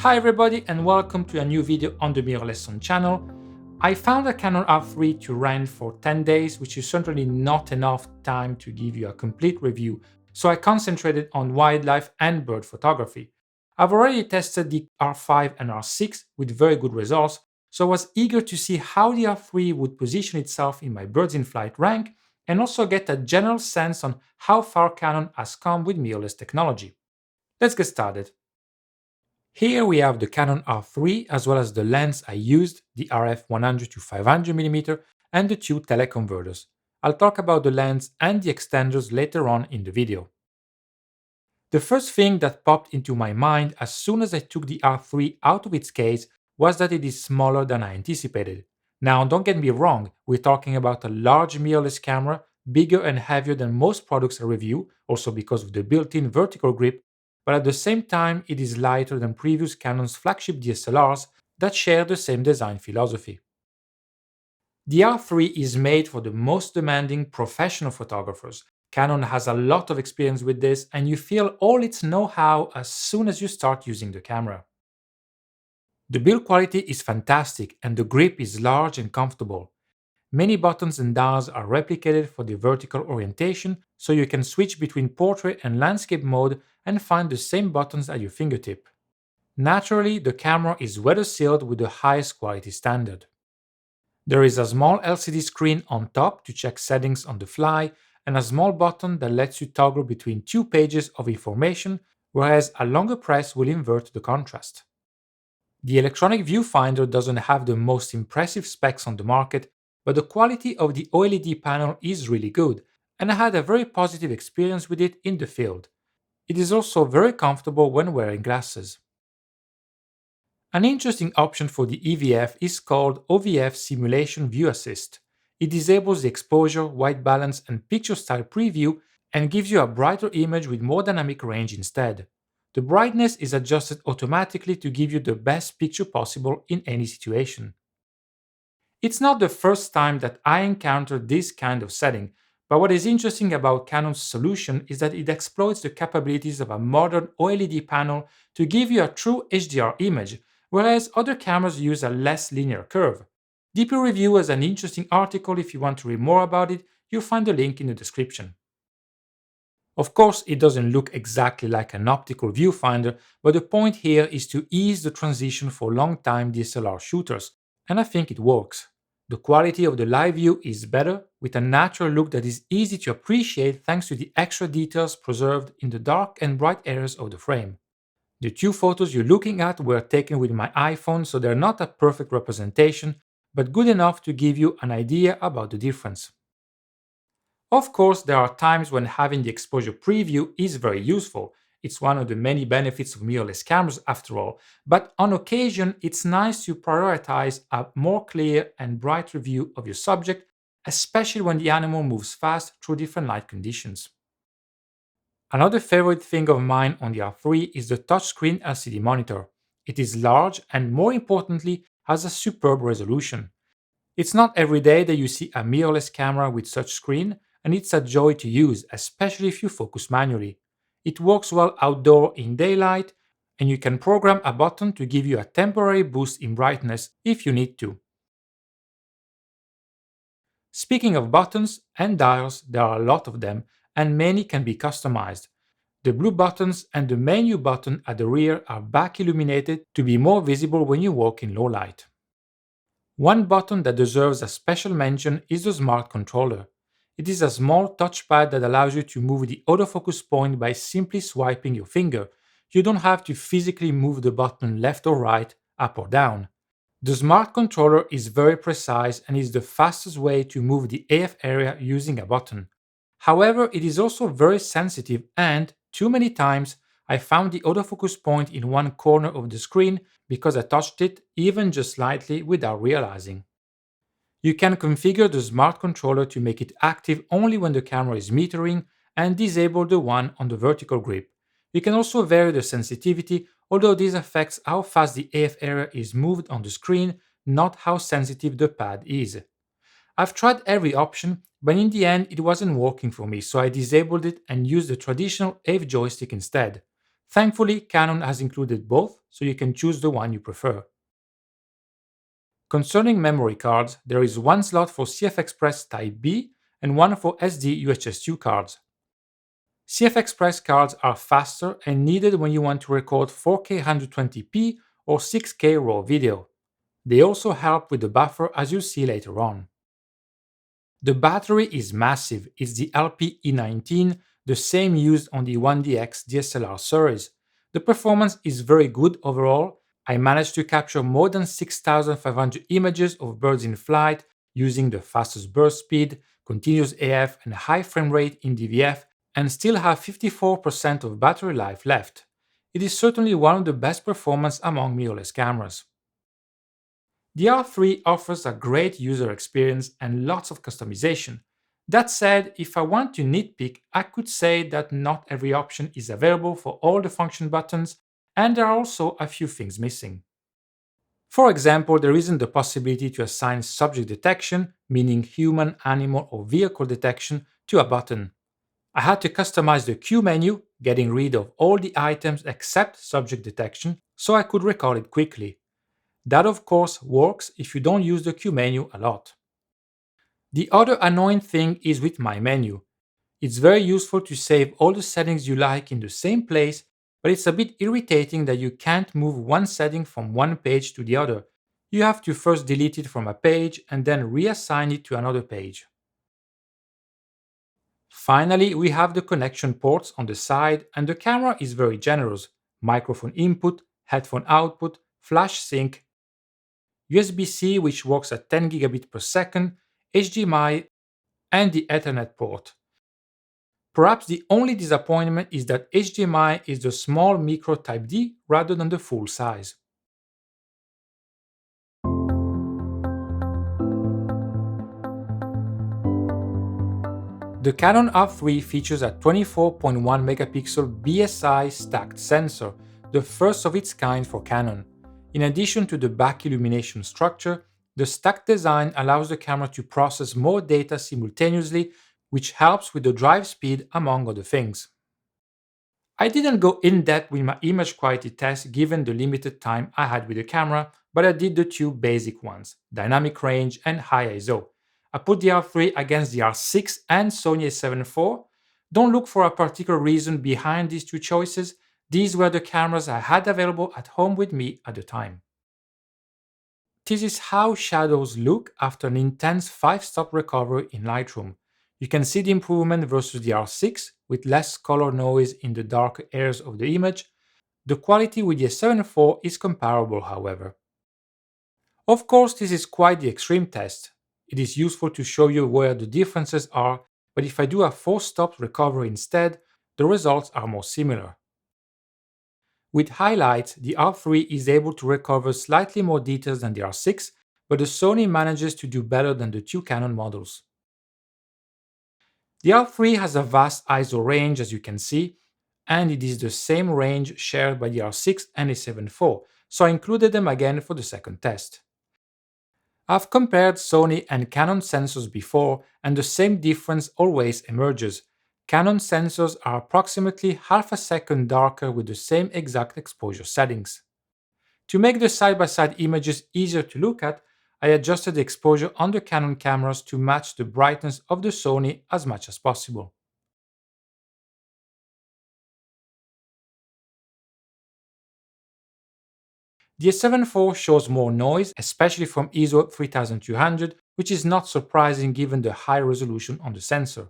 Hi everybody and welcome to a new video on the Mirrorless On channel. I found a Canon R3 to rent for 10 days, which is certainly not enough time to give you a complete review, so I concentrated on wildlife and bird photography. I've already tested the R5 and R6 with very good results, so I was eager to see how the R3 would position itself in my birds in flight rank and also get a general sense on how far Canon has come with mirrorless technology. Let's get started. Here we have the Canon R3 as well as the lens I used, the RF 100 to 500mm and the two teleconverters. I'll talk about the lens and the extenders later on in the video. The first thing that popped into my mind as soon as I took the R3 out of its case was that it is smaller than I anticipated. Now don't get me wrong, we're talking about a large mirrorless camera, bigger and heavier than most products I review, also because of the built-in vertical grip, but at the same time it is lighter than previous Canon's flagship DSLRs that share the same design philosophy. The R3 is made for the most demanding professional photographers. Canon has a lot of experience with this, and you feel all its know-how as soon as you start using the camera. The build quality is fantastic and the grip is large and comfortable. Many buttons and dials are replicated for the vertical orientation, so you can switch between portrait and landscape mode and find the same buttons at your fingertip. Naturally, the camera is weather sealed with the highest quality standard. There is a small LCD screen on top to check settings on the fly and a small button that lets you toggle between two pages of information, whereas a longer press will invert the contrast. The electronic viewfinder doesn't have the most impressive specs on the market, but the quality of the OLED panel is really good, and I had a very positive experience with it in the field. It is also very comfortable when wearing glasses. An interesting option for the EVF is called OVF Simulation View Assist. It disables the exposure, white balance, and picture style preview and gives you a brighter image with more dynamic range instead. The brightness is adjusted automatically to give you the best picture possible in any situation. It's not the first time that I encountered this kind of setting, but what is interesting about Canon's solution is that it exploits the capabilities of a modern OLED panel to give you a true HDR image, whereas other cameras use a less linear curve. Deeper Review has an interesting article if you want to read more about it, you'll find the link in the description. Of course, it doesn't look exactly like an optical viewfinder, but the point here is to ease the transition for long-time DSLR shooters, and I think it works. The quality of the live view is better, with a natural look that is easy to appreciate thanks to the extra details preserved in the dark and bright areas of the frame. The two photos you're looking at were taken with my iPhone, so they're not a perfect representation, but good enough to give you an idea about the difference. Of course, there are times when having the exposure preview is very useful. It's one of the many benefits of mirrorless cameras after all, but on occasion it's nice to prioritize a more clear and brighter view of your subject, especially when the animal moves fast through different light conditions. Another favorite thing of mine on the R3 is the touchscreen LCD monitor. It is large and, more importantly, has a superb resolution. It's not every day that you see a mirrorless camera with such screen, and it's a joy to use, especially if you focus manually. It works well outdoor in daylight, and you can program a button to give you a temporary boost in brightness if you need to. Speaking of buttons and dials, there are a lot of them, and many can be customized. The blue buttons and the menu button at the rear are back illuminated to be more visible when you walk in low light. One button that deserves a special mention is the Smart Controller. It is a small touchpad that allows you to move the autofocus point by simply swiping your finger. You don't have to physically move the button left or right, up or down. The Smart Controller is very precise and is the fastest way to move the AF area using a button. However, it is also very sensitive and, too many times, I found the autofocus point in one corner of the screen because I touched it even just slightly without realizing. You can configure the Smart Controller to make it active only when the camera is metering and disable the one on the vertical grip. You can also vary the sensitivity, although this affects how fast the AF area is moved on the screen, not how sensitive the pad is. I've tried every option, but in the end it wasn't working for me, so I disabled it and used the traditional AF joystick instead. Thankfully, Canon has included both, so you can choose the one you prefer. Concerning memory cards, there is one slot for CF Express Type B and one for SD UHS-2 cards. CF Express cards are faster and needed when you want to record 4K 120p or 6K RAW video. They also help with the buffer, as you'll see later on. The battery is massive. It's the LP-E19, the same used on the 1DX DSLR series. The performance is very good overall. I managed to capture more than 6,500 images of birds in flight using the fastest burst speed, continuous AF and high frame rate in DVF, and still have 54% of battery life left. It is certainly one of the best performance among mirrorless cameras. The R3 offers a great user experience and lots of customization. That said, if I want to nitpick, I could say that not every option is available for all the function buttons, and there are also a few things missing. For example, there isn't the possibility to assign subject detection, meaning human, animal, or vehicle detection, to a button. I had to customize the Q menu, getting rid of all the items except subject detection, so I could record it quickly. That of course works if you don't use the Q menu a lot. The other annoying thing is with My Menu. It's very useful to save all the settings you like in the same place, but it's a bit irritating that you can't move one setting from one page to the other. You have to first delete it from a page and then reassign it to another page. Finally, we have the connection ports on the side, and the camera is very generous. Microphone input, headphone output, flash sync, USB-C which works at 10 gigabit per second, HDMI, and the Ethernet port. Perhaps the only disappointment is that HDMI is the small micro Type D rather than the full size. The Canon R3 features a 24.1 megapixel BSI stacked sensor, the first of its kind for Canon. In addition to the back illumination structure, the stacked design allows the camera to process more data simultaneously, which helps with the drive speed among other things. I didn't go in depth with my image quality test given the limited time I had with the camera, but I did the two basic ones, dynamic range and high ISO. I put the R3 against the R6 and Sony a7 IV. Don't look for a particular reason behind these two choices. These were the cameras I had available at home with me at the time. This is how shadows look after an intense 5-stop recovery in Lightroom. You can see the improvement versus the R6 with less color noise in the darker areas of the image. The quality with the a7 IV is comparable, however. Of course, this is quite the extreme test. It is useful to show you where the differences are, but if I do a 4-stop recovery instead, the results are more similar. With highlights, the R3 is able to recover slightly more details than the R6, but the Sony manages to do better than the two Canon models. The R3 has a vast ISO range, as you can see, and it is the same range shared by the R6 and a7 IV, so I included them again for the second test. I've compared Sony and Canon sensors before, and the same difference always emerges. Canon sensors are approximately half a second darker with the same exact exposure settings. To make the side-by-side images easier to look at, I adjusted the exposure on the Canon cameras to match the brightness of the Sony as much as possible. The a7 IV shows more noise, especially from ISO 3200, which is not surprising given the high resolution on the sensor.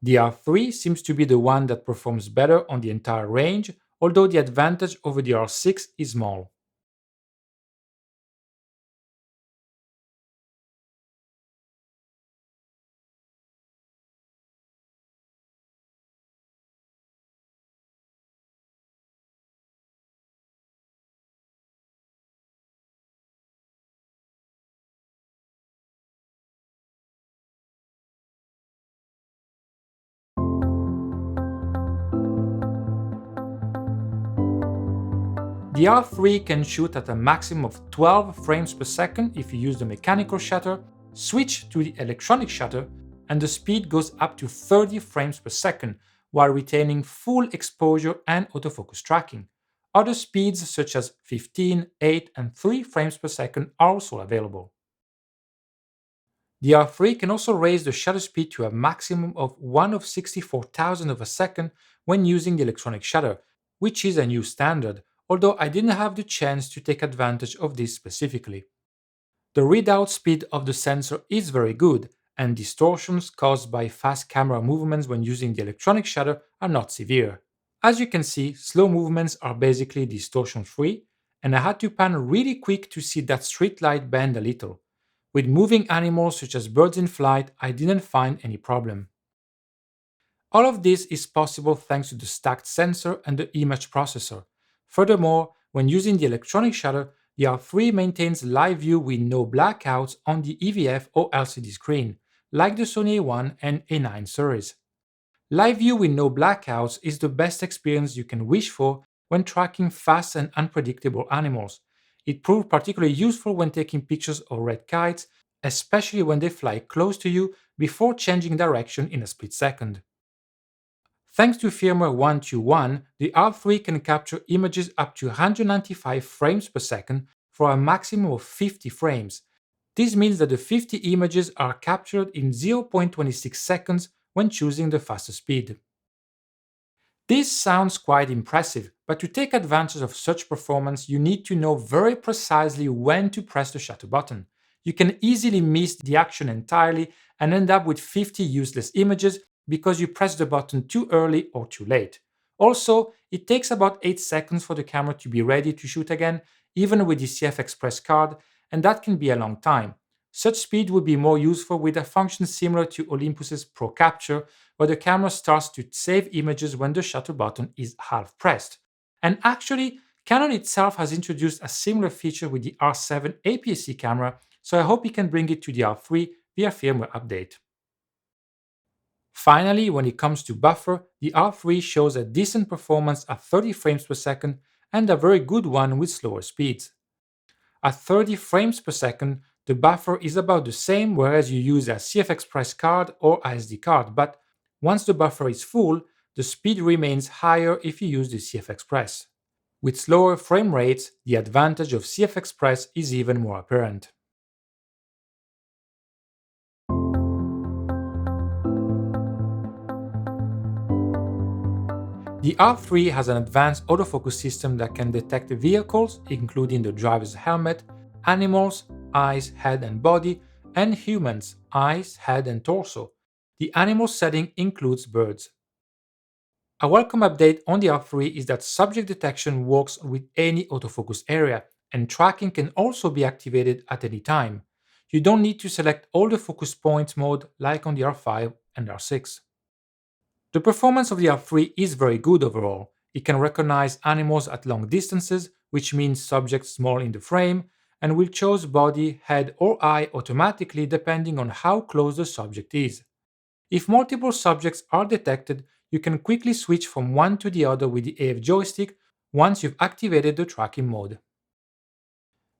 The R3 seems to be the one that performs better on the entire range, although the advantage over the R6 is small. The R3 can shoot at a maximum of 12 frames per second if you use the mechanical shutter, switch to the electronic shutter, and the speed goes up to 30 frames per second, while retaining full exposure and autofocus tracking. Other speeds such as 15, 8, and 3 frames per second are also available. The R3 can also raise the shutter speed to a maximum of 1 of 64,000 of a second when using the electronic shutter, which is a new standard, although I didn't have the chance to take advantage of this specifically. The readout speed of the sensor is very good, and distortions caused by fast camera movements when using the electronic shutter are not severe. As you can see, slow movements are basically distortion free, and I had to pan really quick to see that street light bend a little. With moving animals such as birds in flight, I didn't find any problem. All of this is possible thanks to the stacked sensor and the image processor. Furthermore, when using the electronic shutter, the R3 maintains live view with no blackouts on the EVF or LCD screen, like the Sony A1 and A9 series. Live view with no blackouts is the best experience you can wish for when tracking fast and unpredictable animals. It proved particularly useful when taking pictures of red kites, especially when they fly close to you before changing direction in a split second. Thanks to firmware 121, the R3 can capture images up to 195 frames per second for a maximum of 50 frames. This means that the 50 images are captured in 0.26 seconds when choosing the fastest speed. This sounds quite impressive, but to take advantage of such performance, you need to know very precisely when to press the shutter button. You can easily miss the action entirely and end up with 50 useless images because you press the button too early or too late. Also, it takes about 8 seconds for the camera to be ready to shoot again, even with the CF Express card, and that can be a long time. Such speed would be more useful with a function similar to Olympus's Pro Capture, where the camera starts to save images when the shutter button is half pressed. And actually, Canon itself has introduced a similar feature with the R7 APS-C camera, so I hope it can bring it to the R3 via firmware update. Finally, when it comes to buffer, the R3 shows a decent performance at 30 frames per second and a very good one with slower speeds. At 30 frames per second, the buffer is about the same whereas you use a CF Express card or SD card, but once the buffer is full, the speed remains higher if you use the CF Express. With slower frame rates, the advantage of CF Express is even more apparent. The R3 has an advanced autofocus system that can detect vehicles, including the driver's helmet, animals, eyes, head and body, and humans, eyes, head and torso. The animal setting includes birds. A welcome update on the R3 is that subject detection works with any autofocus area, and tracking can also be activated at any time. You don't need to select all the focus points mode like on the R5 and R6. The performance of the R3 is very good overall. It can recognize animals at long distances, which means subjects small in the frame, and will choose body, head, or eye automatically depending on how close the subject is. If multiple subjects are detected, you can quickly switch from one to the other with the AF joystick once you've activated the tracking mode.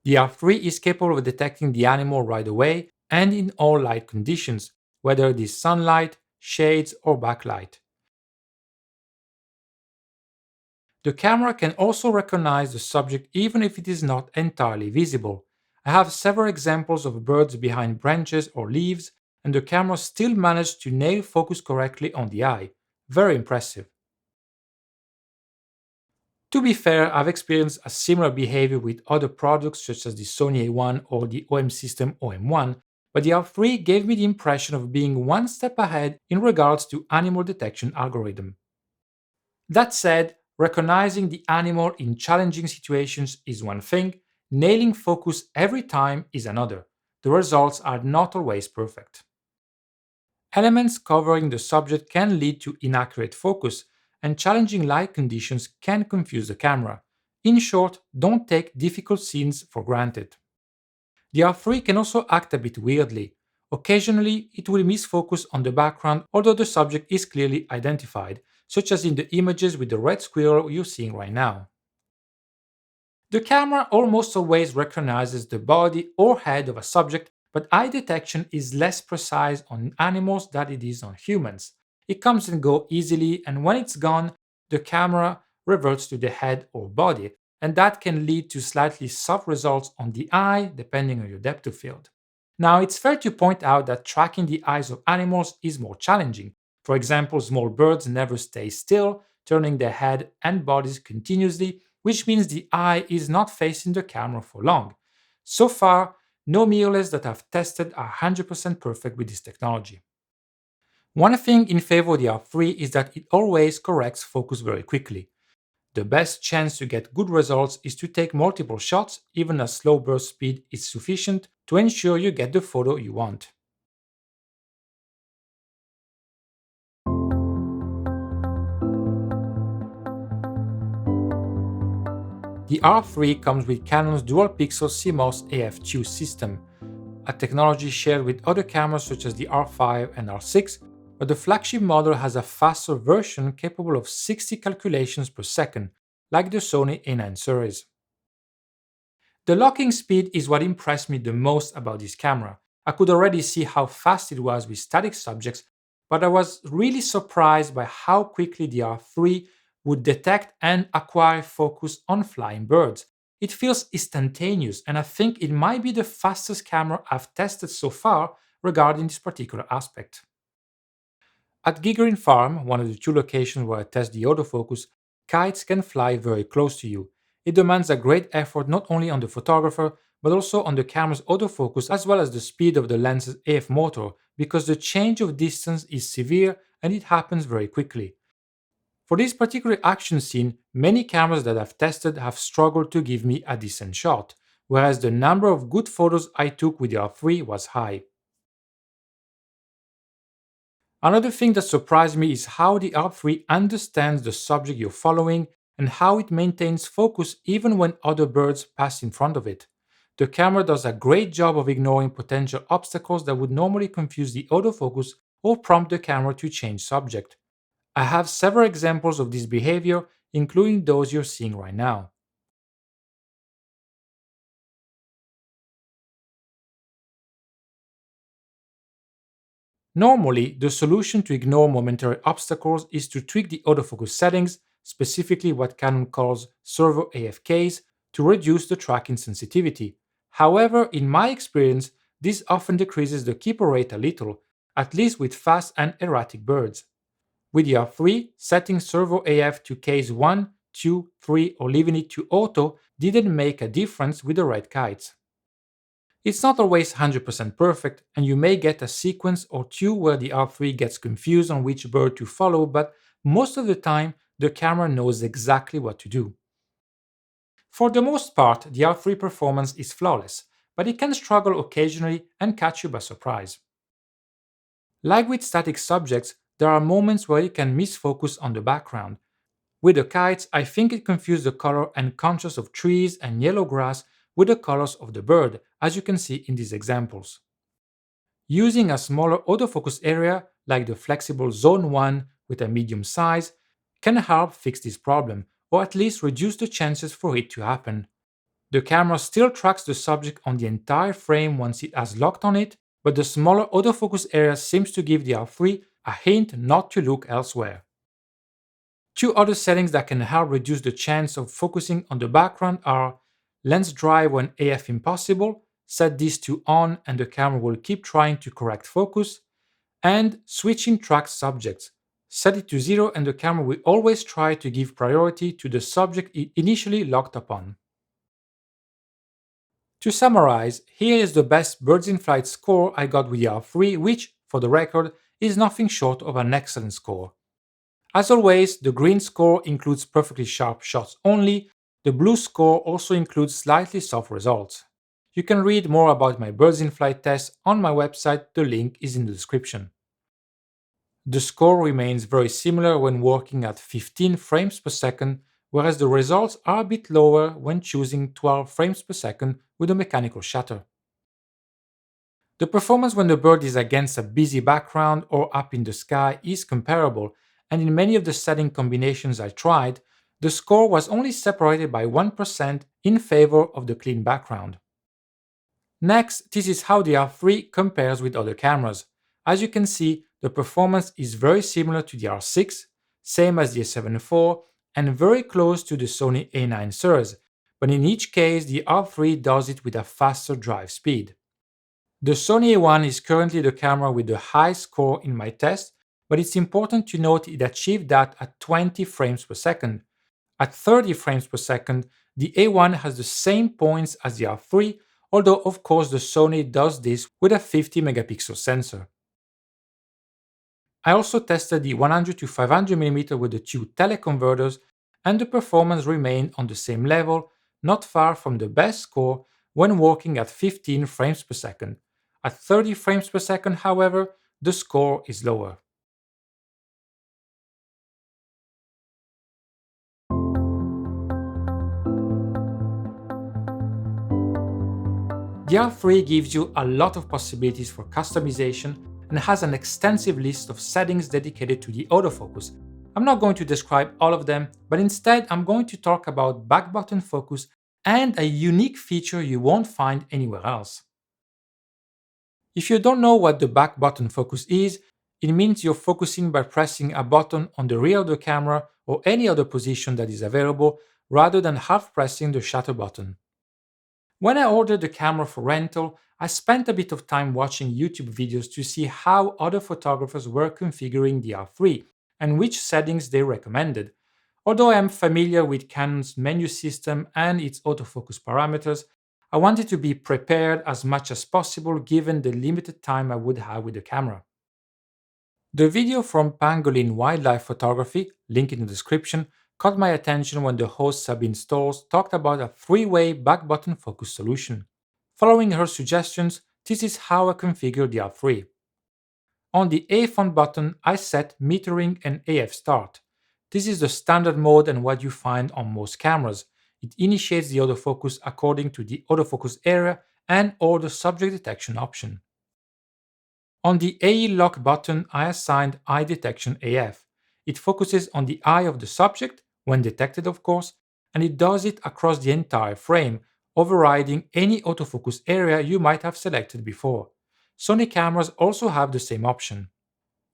The R3 is capable of detecting the animal right away and in all light conditions, whether it is sunlight, shades, or backlight. The camera can also recognize the subject even if it is not entirely visible. I have several examples of birds behind branches or leaves, and the camera still managed to nail focus correctly on the eye. Very impressive. To be fair, I've experienced a similar behavior with other products such as the Sony A1 or the OM System OM1, but the R3 gave me the impression of being one step ahead in regards to animal detection algorithm. That said, recognizing the animal in challenging situations is one thing, nailing focus every time is another. The results are not always perfect. Elements covering the subject can lead to inaccurate focus, and challenging light conditions can confuse the camera. In short, don't take difficult scenes for granted. The R3 can also act a bit weirdly. Occasionally, it will miss focus on the background although the subject is clearly identified, such as in the images with the red squirrel you're seeing right now. The camera almost always recognizes the body or head of a subject, but eye detection is less precise on animals than it is on humans. It comes and goes easily, and when it's gone, the camera reverts to the head or body, and that can lead to slightly soft results on the eye depending on your depth of field. Now, it's fair to point out that tracking the eyes of animals is more challenging. For example, small birds never stay still, turning their head and bodies continuously, which means the eye is not facing the camera for long. So far, no mirrorless that I've tested are 100% perfect with this technology. One thing in favor of the R3 is that it always corrects focus very quickly. The best chance to get good results is to take multiple shots, even a slow burst speed is sufficient to ensure you get the photo you want. The R3 comes with Canon's dual pixel CMOS AF2 system, a technology shared with other cameras such as the R5 and R6, but the flagship model has a faster version capable of 60 calculations per second, like the Sony A9 series. The locking speed is what impressed me the most about this camera. I could already see how fast it was with static subjects, but I was really surprised by how quickly the R3 would detect and acquire focus on flying birds. It feels instantaneous, and I think it might be the fastest camera I've tested so far regarding this particular aspect. At Giggering Farm, one of the two locations where I test the autofocus, kites can fly very close to you. It demands a great effort not only on the photographer, but also on the camera's autofocus as well as the speed of the lens's AF motor, because the change of distance is severe and it happens very quickly. For this particular action scene, many cameras that I've tested have struggled to give me a decent shot, whereas the number of good photos I took with the R3 was high. Another thing that surprised me is how the R3 understands the subject you're following and how it maintains focus even when other birds pass in front of it. The camera does a great job of ignoring potential obstacles that would normally confuse the autofocus or prompt the camera to change subject. I have several examples of this behavior, including those you're seeing right now. Normally, the solution to ignore momentary obstacles is to tweak the autofocus settings, specifically what Canon calls servo AFKs, to reduce the tracking sensitivity. However, in my experience, this often decreases the keeper rate a little, at least with fast and erratic birds. With the R3, setting servo AF to case 1, 2, 3, or leaving it to auto didn't make a difference with the right kites. It's not always 100% perfect, and you may get a sequence or two where the R3 gets confused on which bird to follow, but most of the time, the camera knows exactly what to do. For the most part, the R3 performance is flawless, but it can struggle occasionally and catch you by surprise. Like with static subjects, there are moments where it can misfocus on the background. With the kites, I think it confused the color and contrast of trees and yellow grass with the colors of the bird, as you can see in these examples. Using a smaller autofocus area, like the flexible Zone 1 with a medium size, can help fix this problem, or at least reduce the chances for it to happen. The camera still tracks the subject on the entire frame once it has locked on it, but the smaller autofocus area seems to give the R3 a hint not to look elsewhere. Two other settings that can help reduce the chance of focusing on the background are lens drive when AF impossible, set this to on and the camera will keep trying to correct focus, and switching track subjects. Set it to 0 and the camera will always try to give priority to the subject it initially locked upon. To summarize, here is the best birds in flight score I got with the R3, which, for the record, is nothing short of an excellent score. As always, the green score includes perfectly sharp shots only, the blue score also includes slightly soft results. You can read more about my birds in flight test on my website, the link is in the description. The score remains very similar when working at 15 frames per second, whereas the results are a bit lower when choosing 12 frames per second with a mechanical shutter. The performance when the bird is against a busy background or up in the sky is comparable, and in many of the setting combinations I tried, the score was only separated by 1% in favor of the clean background. Next, this is how the R3 compares with other cameras. As you can see, The performance is very similar to the R6, same as the A7 IV, and very close to the Sony A9 series, but in each case the R3 does it with a faster drive speed. The Sony A1 is currently the camera with the highest score in my test, but it's important to note it achieved that at 20 frames per second. At 30 frames per second, the A1 has the same points as the R3, although of course the Sony does this with a 50 megapixel sensor. I also tested the 100 to 500mm with the two teleconverters, and the performance remained on the same level, not far from the best score when working at 15 frames per second. At 30 frames per second, however, the score is lower. The R3 gives you a lot of possibilities for customization and has an extensive list of settings dedicated to the autofocus. I'm not going to describe all of them, but instead I'm going to talk about back button focus and a unique feature you won't find anywhere else. If you don't know what the back button focus is, it means you're focusing by pressing a button on the rear of the camera or any other position that is available rather than half pressing the shutter button. When I ordered the camera for rental, I spent a bit of time watching YouTube videos to see how other photographers were configuring the R3 and which settings they recommended. Although I am familiar with Canon's menu system and its autofocus parameters, I wanted to be prepared as much as possible given the limited time I would have with the camera. The video from Pangolin Wildlife Photography, link in the description, caught my attention when the host Sabine Stolz talked about a three-way back button focus solution. Following her suggestions, this is how I configure the R3. On the AF on button, I set metering and AF start. This is the standard mode and what you find on most cameras. It initiates the autofocus according to the autofocus area and or the subject detection option. On the AE lock button, I assigned eye detection AF. It focuses on the eye of the subject, when detected of course, and it does it across the entire frame, overriding any autofocus area you might have selected before. Sony cameras also have the same option.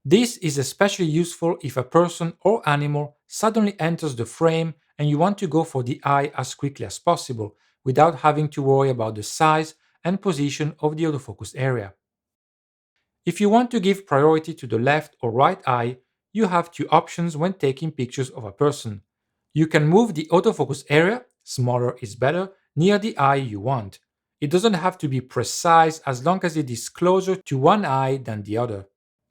This is especially useful if a person or animal suddenly enters the frame and you want to go for the eye as quickly as possible without having to worry about the size and position of the autofocus area. If you want to give priority to the left or right eye, you have two options when taking pictures of a person. You can move the autofocus area, smaller is better, near the eye you want. It doesn't have to be precise as long as it is closer to one eye than the other.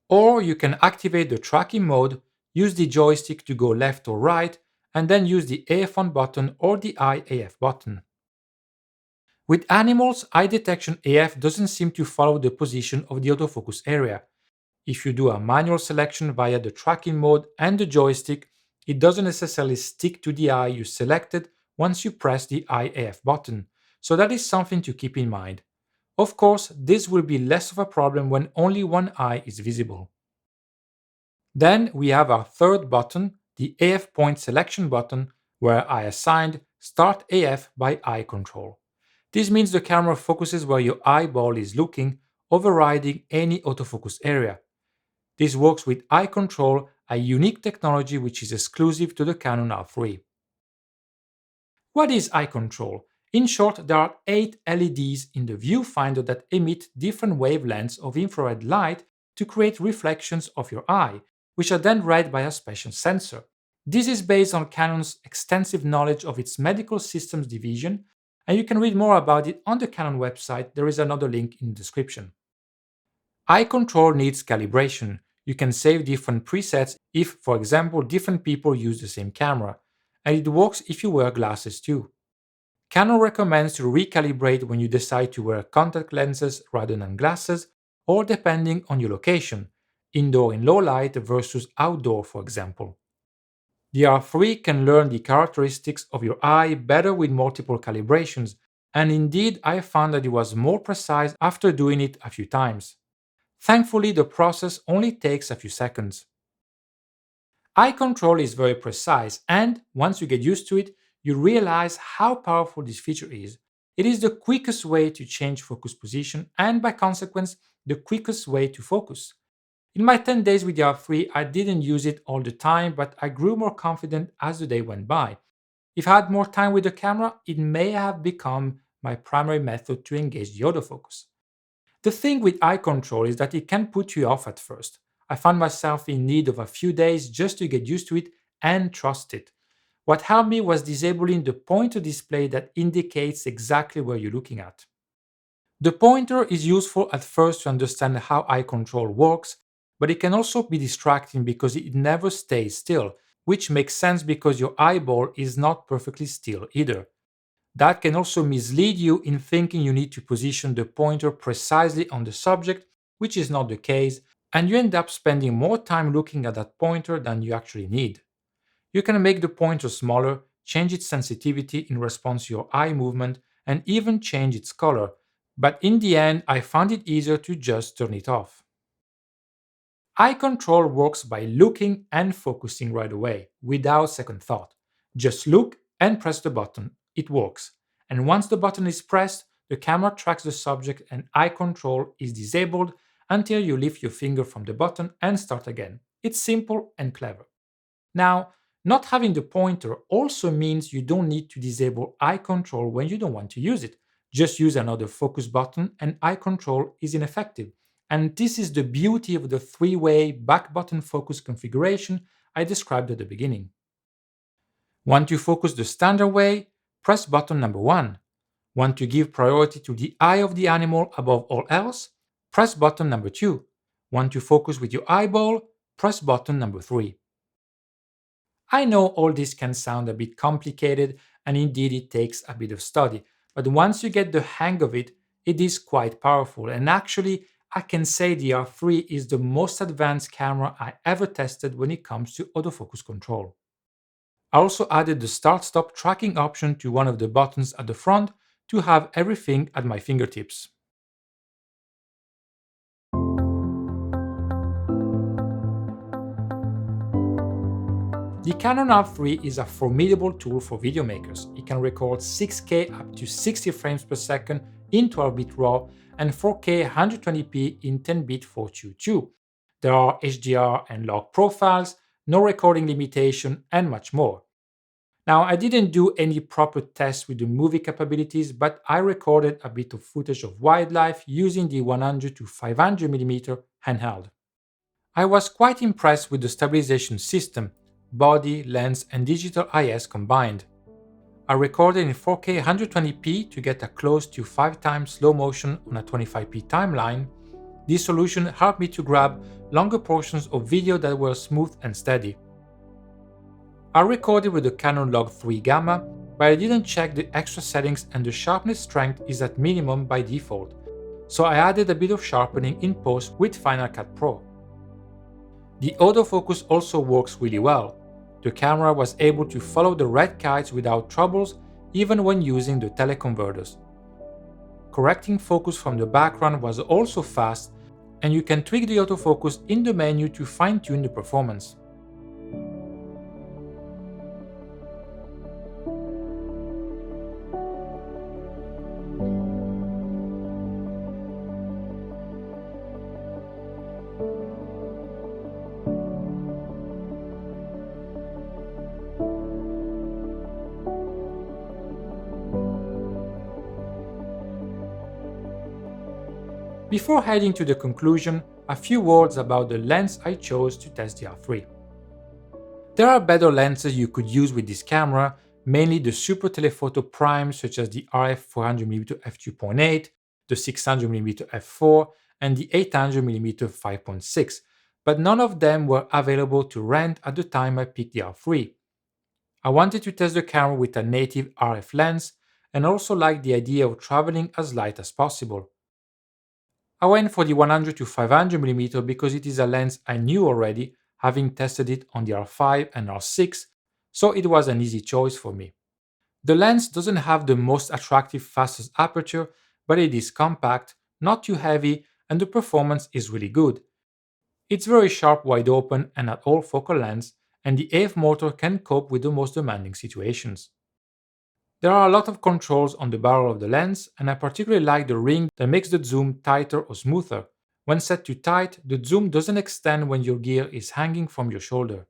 Or you can activate the tracking mode, use the joystick to go left or right, and then use the AF on button or the eye AF button. With animals, eye detection AF doesn't seem to follow the position of the autofocus area. If you do a manual selection via the tracking mode and the joystick, it doesn't necessarily stick to the eye you selected once you press the eye AF button, so that is something to keep in mind. Of course, this will be less of a problem when only one eye is visible. Then we have our third button, the AF point selection button, where I assigned Start AF by eye control. This means the camera focuses where your eyeball is looking, overriding any autofocus area. This works with eye control, a unique technology which is exclusive to the Canon R3. What is eye control? In short, there are 8 LEDs in the viewfinder that emit different wavelengths of infrared light to create reflections of your eye, which are then read by a special sensor. This is based on Canon's extensive knowledge of its medical systems division, and you can read more about it on the Canon website. There is another link in the description. Eye control needs calibration. You can save different presets if, for example, different people use the same camera, and it works if you wear glasses too. Canon recommends to recalibrate when you decide to wear contact lenses rather than glasses, or depending on your location, indoor in low light versus outdoor, for example. The R3 can learn the characteristics of your eye better with multiple calibrations, and indeed I found that it was more precise after doing it a few times. Thankfully, the process only takes a few seconds. Eye control is very precise, and once you get used to it, you realize how powerful this feature is. It is the quickest way to change focus position and, by consequence, the quickest way to focus. In my 10 days with the R3, I didn't use it all the time, but I grew more confident as the day went by. If I had more time with the camera, it may have become my primary method to engage the autofocus. The thing with eye control is that it can put you off at first. I found myself in need of a few days just to get used to it and trust it. What helped me was disabling the pointer display that indicates exactly where you're looking at. The pointer is useful at first to understand how eye control works, but it can also be distracting because it never stays still, which makes sense because your eyeball is not perfectly still either. That can also mislead you in thinking you need to position the pointer precisely on the subject, which is not the case, and you end up spending more time looking at that pointer than you actually need. You can make the pointer smaller, change its sensitivity in response to your eye movement, and even change its color, but in the end, I found it easier to just turn it off. Eye control works by looking and focusing right away, without second thought. Just look and press the button. It works. And once the button is pressed, the camera tracks the subject and eye control is disabled until you lift your finger from the button and start again. It's simple and clever. Now, not having the pointer also means you don't need to disable eye control when you don't want to use it. Just use another focus button and eye control is ineffective. And this is the beauty of the three-way back button focus configuration I described at the beginning. Want to focus the standard way? Press button number 1. Want to give priority to the eye of the animal above all else? Press button number 2. Want to focus with your eyeball? Press button number 3. I know all this can sound a bit complicated, and indeed it takes a bit of study, but once you get the hang of it, it is quite powerful. And actually, I can say the R3 is the most advanced camera I ever tested when it comes to autofocus control. I also added the start-stop tracking option to one of the buttons at the front to have everything at my fingertips. The Canon R3 is a formidable tool for video makers. It can record 6K up to 60 frames per second in 12-bit RAW and 4K 120p in 10-bit 422. There are HDR and log profiles, no recording limitation, and much more. Now, I didn't do any proper tests with the movie capabilities, but I recorded a bit of footage of wildlife using the 100 to 500mm handheld. I was quite impressed with the stabilization system, body, lens, and digital IS combined. I recorded in 4K 120p to get a close to 5 times slow motion on a 25p timeline. This solution helped me to grab longer portions of video that were smooth and steady. I recorded with the Canon Log 3 Gamma, but I didn't check the extra settings and the sharpness strength is at minimum by default, so I added a bit of sharpening in post with Final Cut Pro. The autofocus also works really well. The camera was able to follow the red kites without troubles even when using the teleconverters. Correcting focus from the background was also fast, and you can tweak the autofocus in the menu to fine-tune the performance. Before heading to the conclusion, a few words about the lens I chose to test the R3. There are better lenses you could use with this camera, mainly the super telephoto prime such as the RF 400mm f2.8, the 600mm f4, and the 800mm 5.6, but none of them were available to rent at the time I picked the R3. I wanted to test the camera with a native RF lens and also liked the idea of traveling as light as possible. I went for the 100 to 500mm because it is a lens I knew already, having tested it on the R5 and R6, so it was an easy choice for me. The lens doesn't have the most attractive fastest aperture, but it is compact, not too heavy, and the performance is really good. It's very sharp wide open and at all focal lengths, and the AF motor can cope with the most demanding situations. There are a lot of controls on the barrel of the lens, and I particularly like the ring that makes the zoom tighter or smoother. When set too tight, the zoom doesn't extend when your gear is hanging from your shoulder.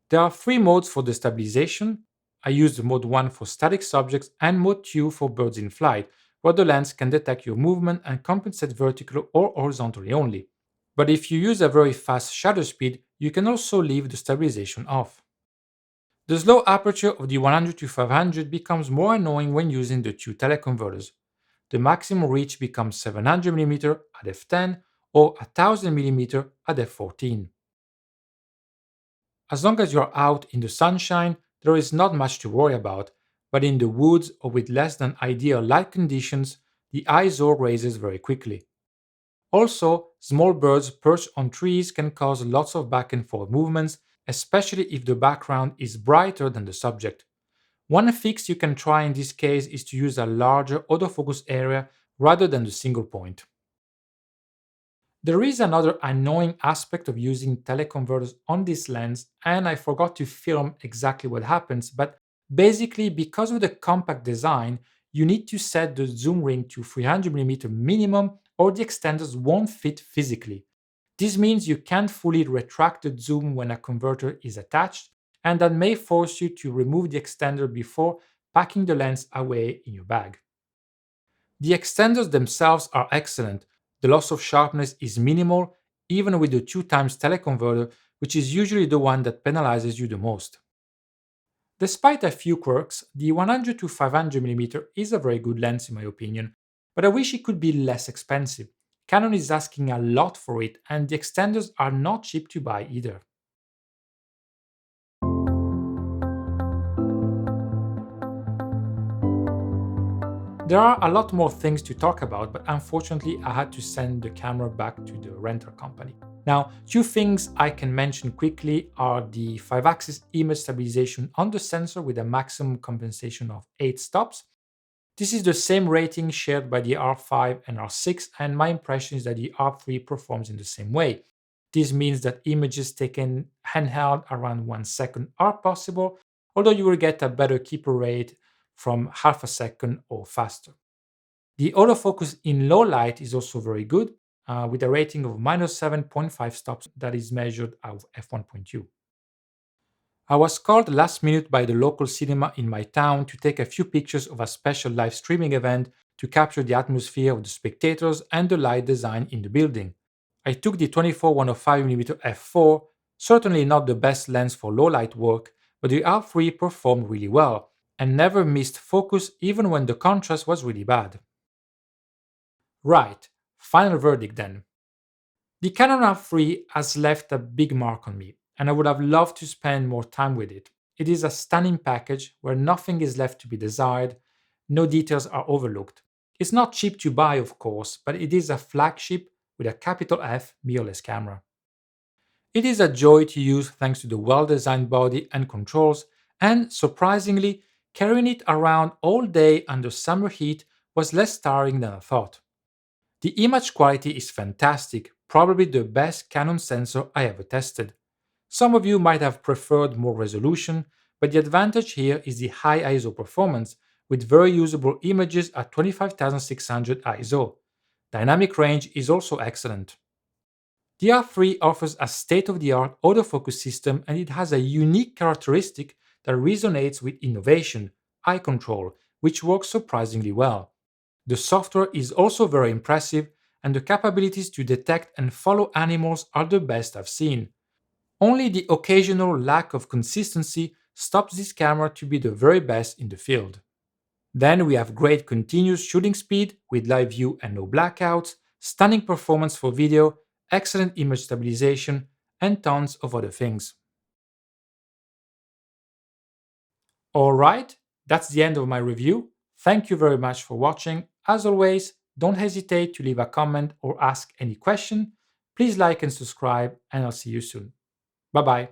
There are three modes for the stabilization. I used mode 1 for static subjects and mode 2 for birds in flight, where the lens can detect your movement and compensate vertically or horizontally only. But if you use a very fast shutter speed, you can also leave the stabilization off. The slow aperture of the 100 to 500 becomes more annoying when using the two teleconverters. The maximum reach becomes 700mm at f10 or 1000mm at f14. As long as you're out in the sunshine, there is not much to worry about, but in the woods or with less than ideal light conditions, the ISO raises very quickly. Also, small birds perched on trees can cause lots of back and forth movements, especially if the background is brighter than the subject. One fix you can try in this case is to use a larger autofocus area rather than the single point. There is another annoying aspect of using teleconverters on this lens, and I forgot to film exactly what happens, but basically, because of the compact design, you need to set the zoom ring to 300mm minimum or the extenders won't fit physically. This means you can't fully retract the zoom when a converter is attached, and that may force you to remove the extender before packing the lens away in your bag. The extenders themselves are excellent. The loss of sharpness is minimal, even with the 2 times teleconverter, which is usually the one that penalizes you the most. Despite a few quirks, the 100 to 500mm is a very good lens in my opinion, but I wish it could be less expensive. Canon is asking a lot for it, and the extenders are not cheap to buy either. There are a lot more things to talk about, but unfortunately, I had to send the camera back to the rental company. Now, two things I can mention quickly are the 5-axis image stabilization on the sensor with a maximum compensation of 8 stops. This is the same rating shared by the R5 and R6, and my impression is that the R3 performs in the same way. This means that images taken handheld around 1 second are possible, although you will get a better keeper rate from half a second or faster. The autofocus in low light is also very good, with a rating of minus 7.5 stops that is measured at f1.2. I was called last minute by the local cinema in my town to take a few pictures of a special live streaming event to capture the atmosphere of the spectators and the light design in the building. I took the 24-105mm f4, certainly not the best lens for low light work, but the R3 performed really well and never missed focus even when the contrast was really bad. Right, final verdict then. The Canon R3 has left a big mark on me, and I would have loved to spend more time with it. It is a stunning package where nothing is left to be desired, no details are overlooked. It's not cheap to buy, of course, but it is a flagship with a capital F mirrorless camera. It is a joy to use thanks to the well designed body and controls, and surprisingly, carrying it around all day under summer heat was less tiring than I thought. The image quality is fantastic, probably the best Canon sensor I ever tested. Some of you might have preferred more resolution, but the advantage here is the high ISO performance with very usable images at 25600 ISO. Dynamic range is also excellent. The R3 offers a state-of-the-art autofocus system, and it has a unique characteristic that resonates with innovation, eye control, which works surprisingly well. The software is also very impressive, and the capabilities to detect and follow animals are the best I've seen. Only the occasional lack of consistency stops this camera to be the very best in the field. Then we have great continuous shooting speed with live view and no blackouts, stunning performance for video, excellent image stabilization, and tons of other things. Alright, that's the end of my review. Thank you very much for watching. As always, don't hesitate to leave a comment or ask any question. Please like and subscribe, and I'll see you soon. Bye bye.